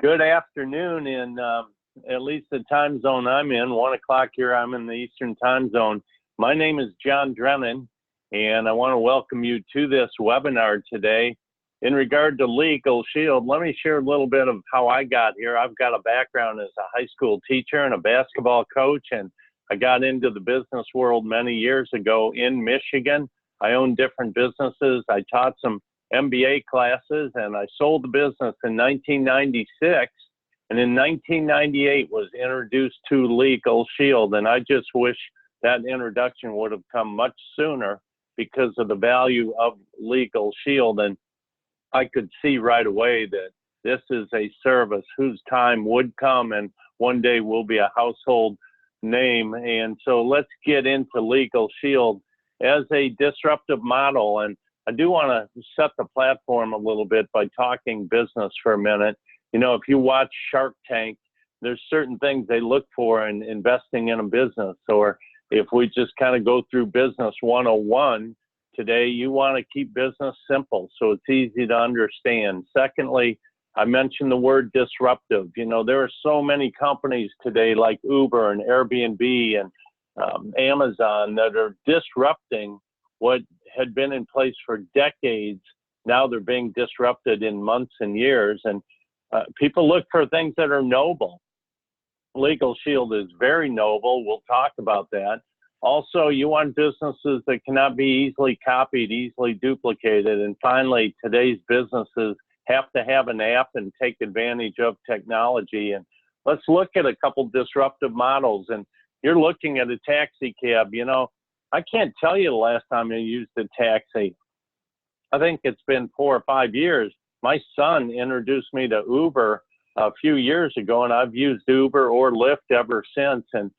Good afternoon in at least the time zone I'm in, 1 o'clock here. I'm in the Eastern time zone. My name is John Drennan, and I want to welcome you to this webinar today. In regard to Legal Shield, let me share a little bit of how I got here. I've got a background as a high school teacher and a basketball coach, and I got into the business world many years ago in Michigan. I owned different businesses. I taught some MBA classes, and I sold the business in 1996, and in 1998 was introduced to Legal Shield, and I just wish that introduction would have come much sooner because of the value of Legal Shield. And I could see right away that this is a service whose time would come and one day will be a household name. And so let's get into Legal Shield as a disruptive model. And I do want to set the platform a little bit by talking business for a minute. You know, if you watch Shark Tank, there's certain things they look for in investing in a business. Or if we just kind of go through business 101 today, you want to keep business simple so it's easy to understand. Secondly, I mentioned the word disruptive. You know, there are so many companies today like Uber and Airbnb and Amazon that are disrupting what had been in place for decades. Now they're being disrupted in months and years, and people look for things that are noble. Legal Shield is very noble. We'll talk about that. Also, you want businesses that cannot be easily copied, easily duplicated. And finally, today's businesses have to have an app and take advantage of technology. And let's look at a couple disruptive models. And you're looking at a taxi cab. You know, I can't tell you the last time I used a taxi. I think it's been 4 or 5 years. My son introduced me to Uber a few years ago, and I've used Uber or Lyft ever since. And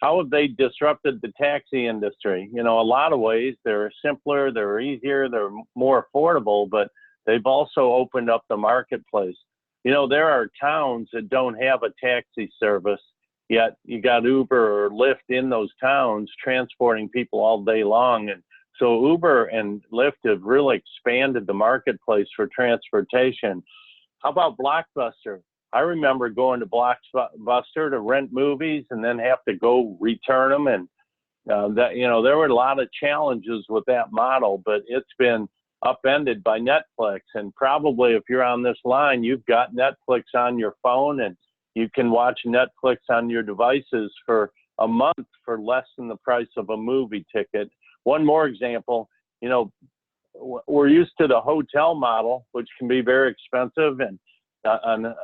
how have they disrupted the taxi industry? You know, a lot of ways. They're simpler, they're easier, they're more affordable, but they've also opened up the marketplace. You know, there are towns that don't have a taxi service, yet you got Uber or Lyft in those towns transporting people all day long. And so Uber and Lyft have really expanded the marketplace for transportation. How about Blockbuster? I remember going to Blockbuster to rent movies and then have to go return them. And that, you know, there were a lot of challenges with that model, but it's been upended by Netflix. And probably if you're on this line, you've got Netflix on your phone, and you can watch Netflix on your devices for a month for less than the price of a movie ticket. One more example, you know, we're used to the hotel model, which can be very expensive, and an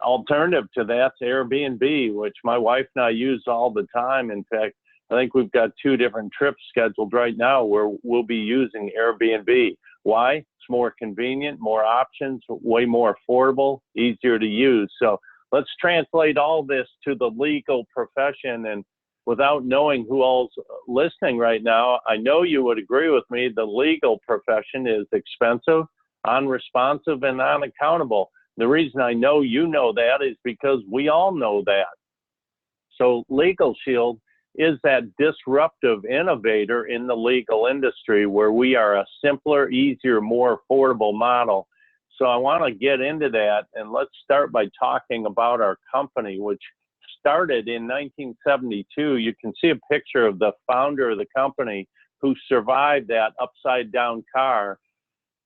alternative to that's Airbnb, which my wife and I use all the time. In fact, I think we've got 2 different trips scheduled right now where we'll be using Airbnb. Why? It's more convenient, more options, way more affordable, easier to use. So let's translate all this to the legal profession. And without knowing who all's listening right now, I know you would agree with me, the legal profession is expensive, unresponsive, and unaccountable. The reason I know you know that is because we all know that. So Legal Shield is that disruptive innovator in the legal industry where we are a simpler, easier, more affordable model. So I want to get into that, and let's start by talking about our company, which started in 1972. You can see a picture of the founder of the company who survived that upside down car,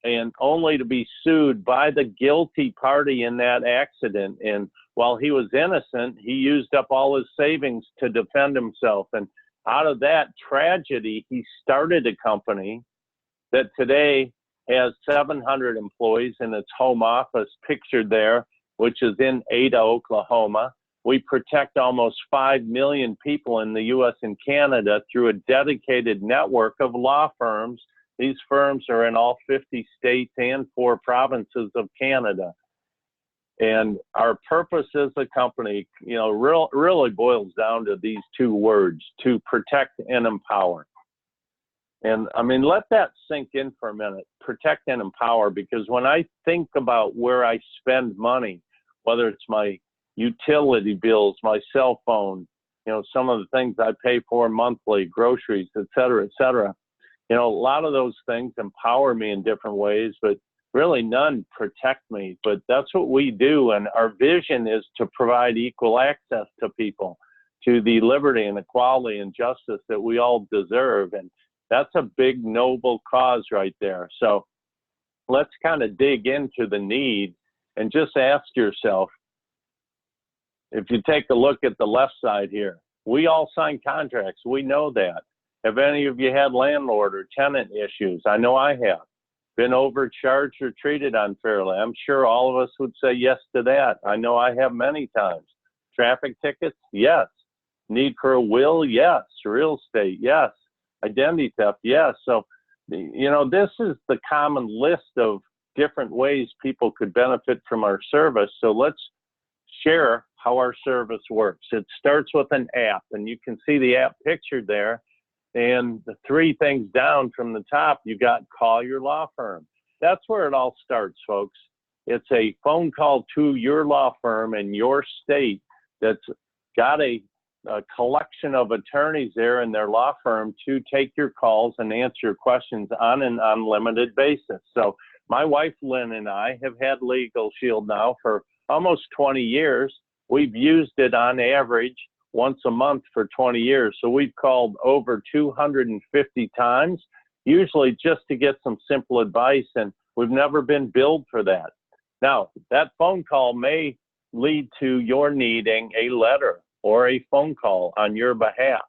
and only to be sued by the guilty party in that accident. And while he was innocent, he used up all his savings to defend himself. And out of that tragedy, he started a company that today has 700 employees in its home office pictured there, which is in Ada, Oklahoma. We protect almost 5 million people in the U.S. and Canada through a dedicated network of law firms. These firms are in all 50 states and 4 provinces of Canada. And our purpose as a company, you know, really boils down to these 2 words: to protect and empower. And I mean, let that sink in for a minute, protect and empower, because when I think about where I spend money, whether it's my utility bills, my cell phone, you know, some of the things I pay for monthly, groceries, et cetera, you know, a lot of those things empower me in different ways. But really none protect me, but that's what we do. And our vision is to provide equal access to people, to the liberty and equality and justice that we all deserve. And that's a big, noble cause right there. So let's kind of dig into the need and just ask yourself, if you take a look at the left side here, we all sign contracts. We know that. Have any of you had landlord or tenant issues? I know I have. Been overcharged or treated unfairly? I'm sure all of us would say yes to that. I know I have many times. Traffic tickets? Yes. Need for a will? Yes. Real estate? Yes. Identity theft? Yes. So, you know, this is the common list of different ways people could benefit from our service. So let's share how our service works. It starts with an app, and you can see the app pictured there. And the three things down from the top, you got call your law firm. That's where it all starts, folks. It's a phone call to your law firm in your state that's got a collection of attorneys there in their law firm to take your calls and answer your questions on an unlimited basis. So my wife, Lynn, and I have had Legal Shield now for almost 20 years. We've used it on average once a month for 20 years. So we've called over 250 times, usually just to get some simple advice, and we've never been billed for that. Now, that phone call may lead to your needing a letter or a phone call on your behalf.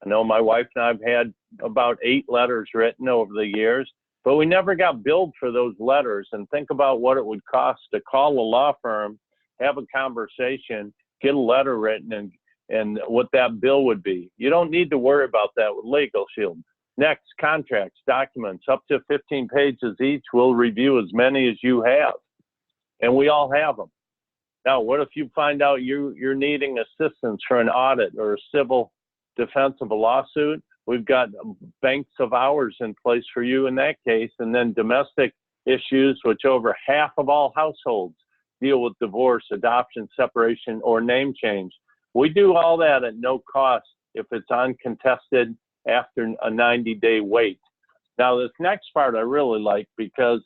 I know my wife and I have had about 8 letters written over the years, but we never got billed for those letters. And think about what it would cost to call a law firm, have a conversation, get a letter written, and what that bill would be. You don't need to worry about that with Legal Shield. Next, contracts, documents, up to 15 pages each. We'll review as many as you have, and we all have them. Now, what if you find out you're needing assistance for an audit or a civil defense of a lawsuit? We've got banks of hours in place for you in that case. And then domestic issues, which over half of all households deal with divorce, adoption, separation, or name change. We do all that at no cost if it's uncontested after a 90-day wait. Now, this next part I really like, because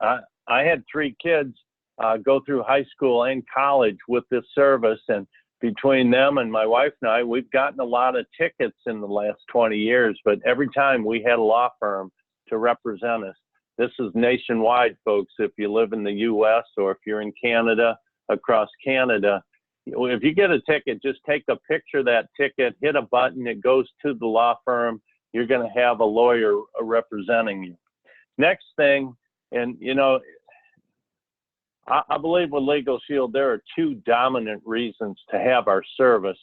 I had 3 kids go through high school and college with this service, and between them and my wife and I, we've gotten a lot of tickets in the last 20 years, but every time we had a law firm to represent us. This is nationwide, folks. If you live in the U.S. or if you're in Canada, across Canada, if you get a ticket, just take a picture of that ticket, hit a button, it goes to the law firm. You're going to have a lawyer representing you. Next thing, and you know, I believe with Legal Shield, there are 2 dominant reasons to have our service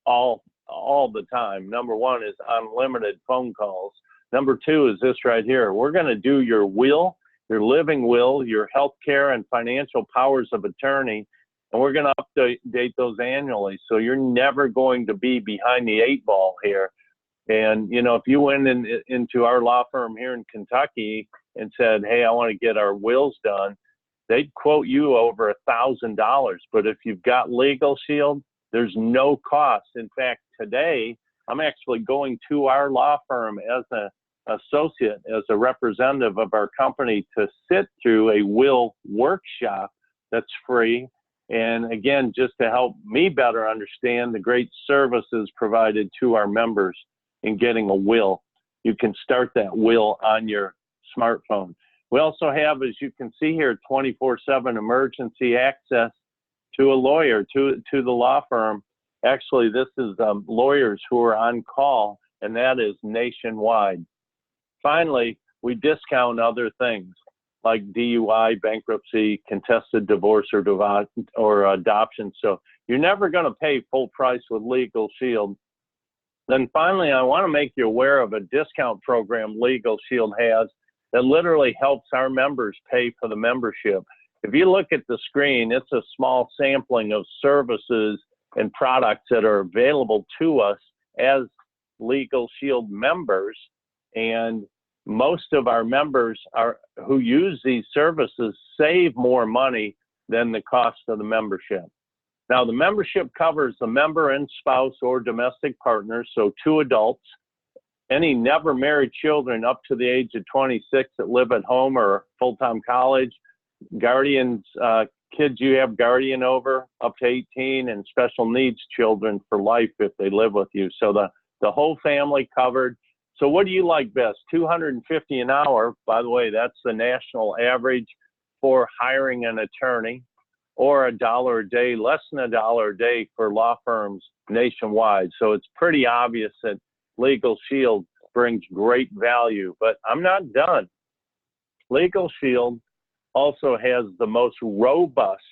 all the time. Number 1 is unlimited phone calls. Number 2 is this right here. We're going to do your will, your living will, your health care and financial powers of attorney, and we're going to update those annually. So you're never going to be behind the 8 ball here. And, you know, if you went into our law firm here in Kentucky and said, hey, I want to get our wills done, they'd quote you over $1,000. But if you've got Legal Shield, there's no cost. In fact, today, I'm actually going to our law firm as an associate, as a representative of our company, to sit through a will workshop that's free. And again, just to help me better understand the great services provided to our members in getting a will. You can start that will on your smartphone. We also have, as you can see here, 24/7 emergency access to a lawyer, to the law firm. Actually, this is lawyers who are on call, and that is nationwide. Finally, we discount other things like DUI, bankruptcy, contested divorce, or adoption. So you're never going to pay full price with Legal Shield. Then finally, I want to make you aware of a discount program Legal Shield has that literally helps our members pay for the membership. If you look at the screen, it's a small sampling of services and products that are available to us as Legal Shield members. And most of our members who use these services save more money than the cost of the membership. Now, the membership covers the member and spouse or domestic partners, so 2 adults, any never married children up to the age of 26 that live at home or full-time college, guardians, kids you have guardian over up to 18, and special needs children for life if they live with you. So the whole family covered. So what do you like best? $250 an hour, by the way, that's the national average for hiring an attorney, or $1 a day, less than $1 a day for law firms nationwide. So it's pretty obvious that Legal Shield brings great value, but I'm not done. Legal Shield also has the most robust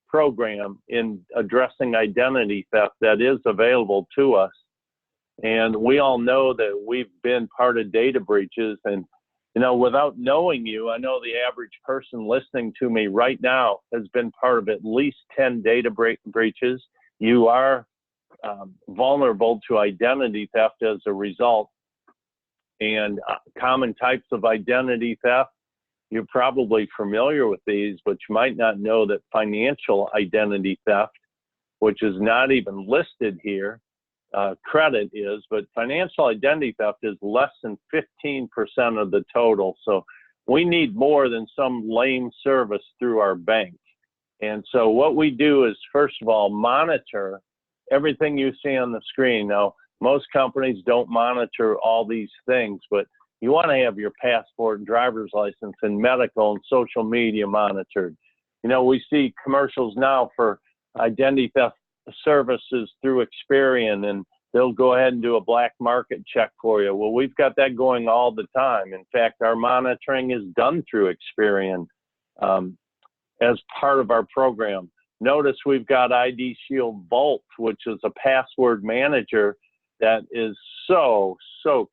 program in addressing identity theft that is available to us. And we all know that we've been part of data breaches. And, you know, without knowing you, I know the average person listening to me right now has been part of at least 10 data breaches. You are vulnerable to identity theft as a result. And common types of identity theft, you're probably familiar with these, but you might not know that financial identity theft, which is not even listed here, credit is, but financial identity theft is less than 15% of the total. So we need more than some lame service through our bank. And so what we do is, first of all, monitor everything you see on the screen. Now, most companies don't monitor all these things, but you want to have your passport and driver's license and medical and social media monitored. You know, we see commercials now for identity theft services through Experian, and they'll go ahead and do a black market check for you. Well, we've got that going all the time. In fact, our monitoring is done through Experian as part of our program. Notice we've got ID Shield Vault, which is a password manager that is so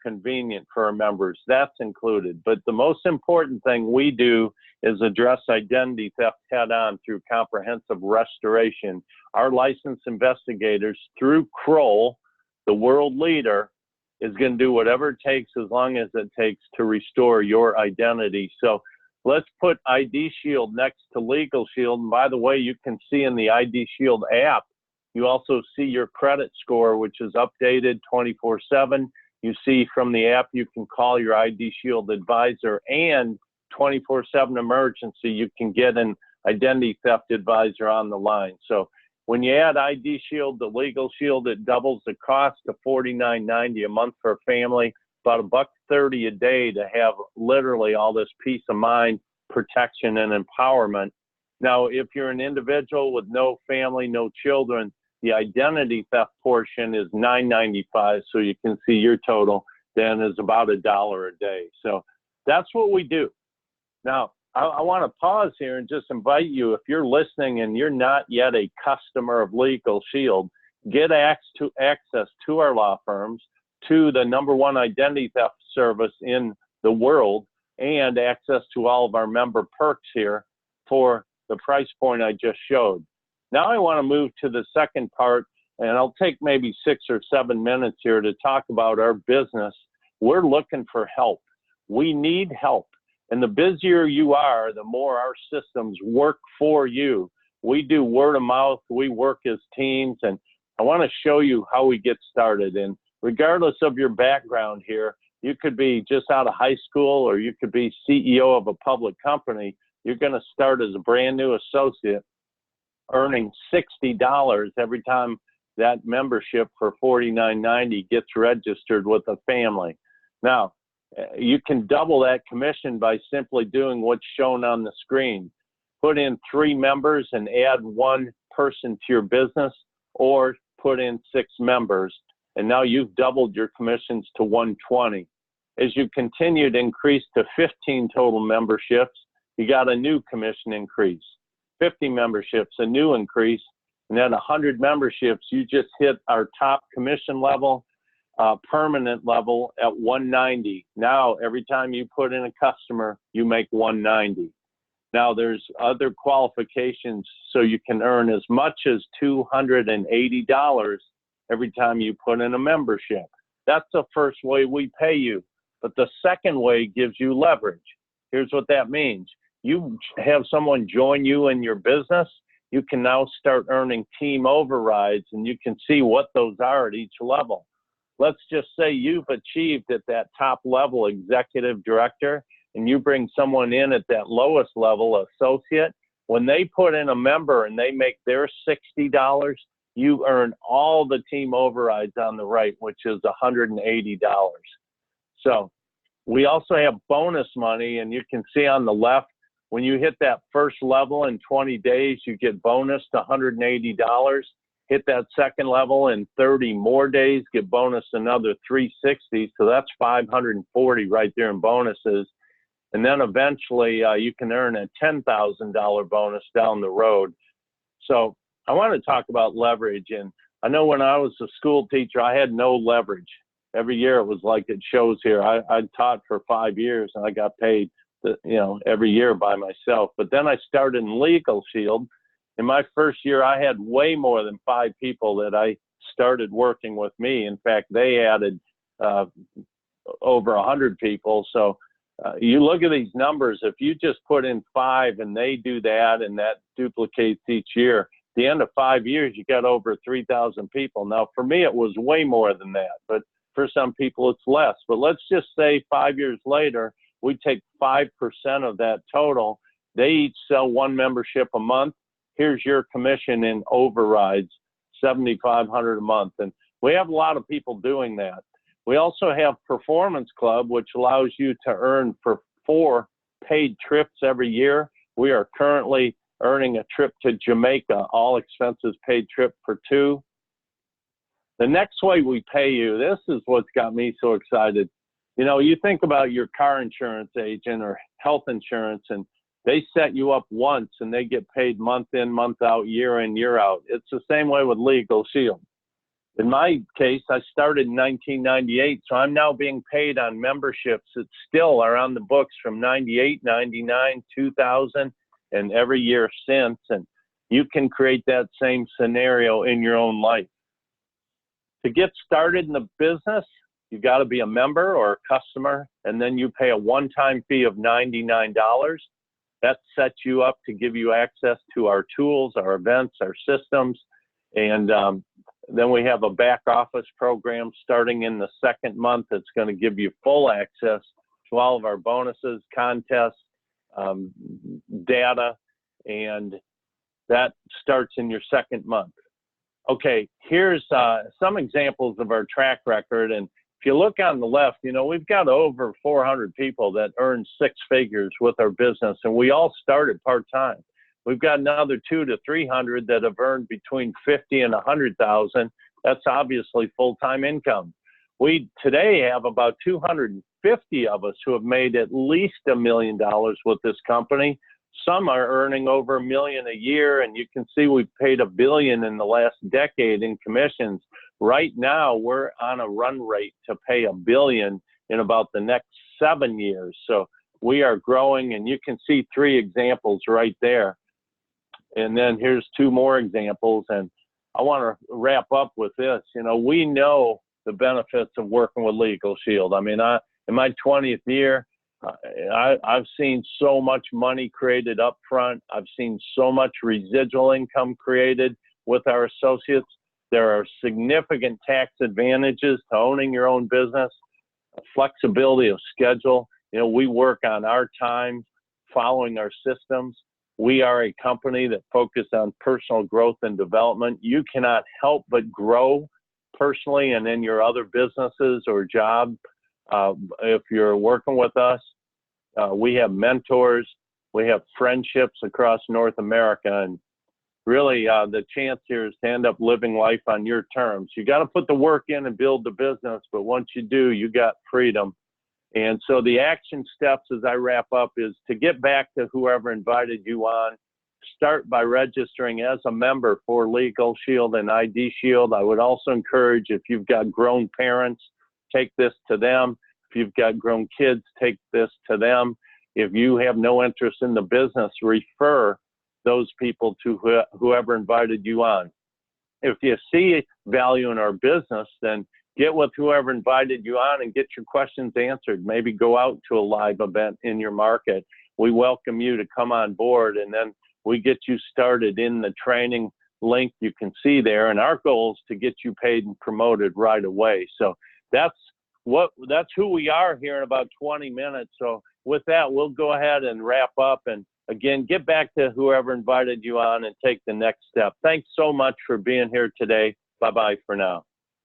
convenient for our members. That's included. But the most important thing we do is address identity theft head on through comprehensive restoration. Our licensed investigators through Kroll, the world leader, is going to do whatever it takes, as long as it takes, to restore your identity. So let's put ID Shield next to Legal Shield. And by the way, you can see in the ID Shield app, you also see your credit score, which is updated 24/7. You see from the app, you can call your ID Shield advisor, and 24/7 emergency, you can get an identity theft advisor on the line. So when you add ID Shield to Legal Shield, it doubles the cost to $49.90 a month for a family, about $1.30 a day to have literally all this peace of mind, protection, and empowerment. Now, if you're an individual with no family, no children, the identity theft portion is $9.95, so you can see your total then is about $1 a day. So that's what we do. Now, I want to pause here and just invite you, if you're listening and you're not yet a customer of Legal Shield, get access to our law firms, to the #1 identity theft service in the world, and access to all of our member perks here for the price point I just showed. Now I want to move to the second part, and I'll take maybe 6 or 7 minutes here to talk about our business. We're looking for help. We need help. And the busier you are, the more our systems work for you. We do word of mouth. We work as teams. And I want to show you how we get started. And regardless of your background here, you could be just out of high school, or you could be CEO of a public company. You're going to start as a brand new associate, earning $60 every time that membership for $49.90 gets registered with a family. Now, you can double that commission by simply doing what's shown on the screen. Put in 3 members and add 1 person to your business, or put in 6 members, and now you've doubled your commissions to $120. As you continue to increase to 15 total memberships, you got a new commission increase. 50 memberships, a new increase, and then 100 memberships, you just hit our top commission level, permanent level at $190. Now, every time you put in a customer, you make $190. Now, there's other qualifications, so you can earn as much as $280 every time you put in a membership. That's the first way we pay you. But the second way gives you leverage. Here's what that means. You have someone join you in your business, you can now start earning team overrides, and you can see what those are at each level. let's just say you've achieved at that top level executive director, and you bring someone in at that lowest level associate. When they put in a member and they make their $60, you earn all the team overrides on the right, which is $180. So we also have bonus money, and you can see on the left, when you hit that first level in 20 days, you get bonus to $180. Hit that second level in 30 more days, get bonus another $360. So that's $540 right there in bonuses. And then eventually you can earn a $10,000 bonus down the road. So I want to talk about leverage. And I know when I was a school teacher, I had no leverage. Every year it was like it shows here. I taught for 5 years and I got paid, every year by myself. But then I started in Legal Shield. In my first year, I had way more than 5 people that I started working with me. In fact, they added over 100 people. So you look at these numbers, if you just put in 5 and they do that and that duplicates each year, at the end of 5 years, you got over 3,000 people. Now, for me, it was way more than that, but for some people, it's less. But let's just say 5 years later, we take 5% of that total. They each sell 1 membership a month. Here's your commission in overrides, $7,500 a month. And we have a lot of people doing that. We also have Performance Club, which allows you to earn for 4 paid trips every year. We are currently earning a trip to Jamaica, all expenses paid trip for 2. The next way we pay you, this is what's got me so excited. You think about your car insurance agent or health insurance, and they set you up once and they get paid month in, month out, year in, year out. It's the same way with Legal Shield. In my case, I started in 1998, so I'm now being paid on memberships that still are on the books from 98, 99, 2000, and every year since. And you can create that same scenario in your own life. To get started in the business, you got to be a member or a customer, and then you pay a one-time fee of $99. That sets you up to give you access to our tools, our events, our systems. And then we have a back office program starting in the second month that's going to give you full access to all of our bonuses, contests, data, and that starts in your second month. Okay, here's some examples of our track record. And if you look on the left, we've got over 400 people that earn 6 figures with our business, and we all started part-time. We've got another 200 to 300 that have earned between 50 and 100,000. That's obviously full-time income. We today have about 250 of us who have made at least $1 million with this company. Some are earning over $1 million a year, and you can see we've paid $1 billion in the last decade in commissions. Right now, we're on a run rate to pay $1 billion in about the next 7 years. So we are growing, and you can see 3 examples right there. And then here's 2 more examples. And I want to wrap up with this. We know the benefits of working with Legal Shield. I mean, in my 20th year, I've seen so much money created up front. I've seen so much residual income created with our associates. There are significant tax advantages to owning your own business, flexibility of schedule. We work on our time, following our systems. We are a company that focuses on personal growth and development. You cannot help but grow personally and in your other businesses or job if you're working with us. We have mentors. We have friendships across North America. And really, the chance here is to end up living life on your terms. You got to put the work in and build the business, but once you do, you got freedom. And so the action steps as I wrap up is to get back to whoever invited you on. Start by registering as a member for Legal Shield and ID Shield. I would also encourage, if you've got grown parents, take this to them. If you've got grown kids, take this to them. If you have no interest in the business, refer those people to whoever invited you on. If you see value in our business, then get with whoever invited you on and get your questions answered. Maybe go out to a live event in your market. We welcome you to come on board, and then we get you started in the training link you can see there. And our goal is to get you paid and promoted right away. So that's who we are here in about 20 minutes. So with that, we'll go ahead and wrap up, and again, get back to whoever invited you on and take the next step. Thanks so much for being here today. Bye-bye for now.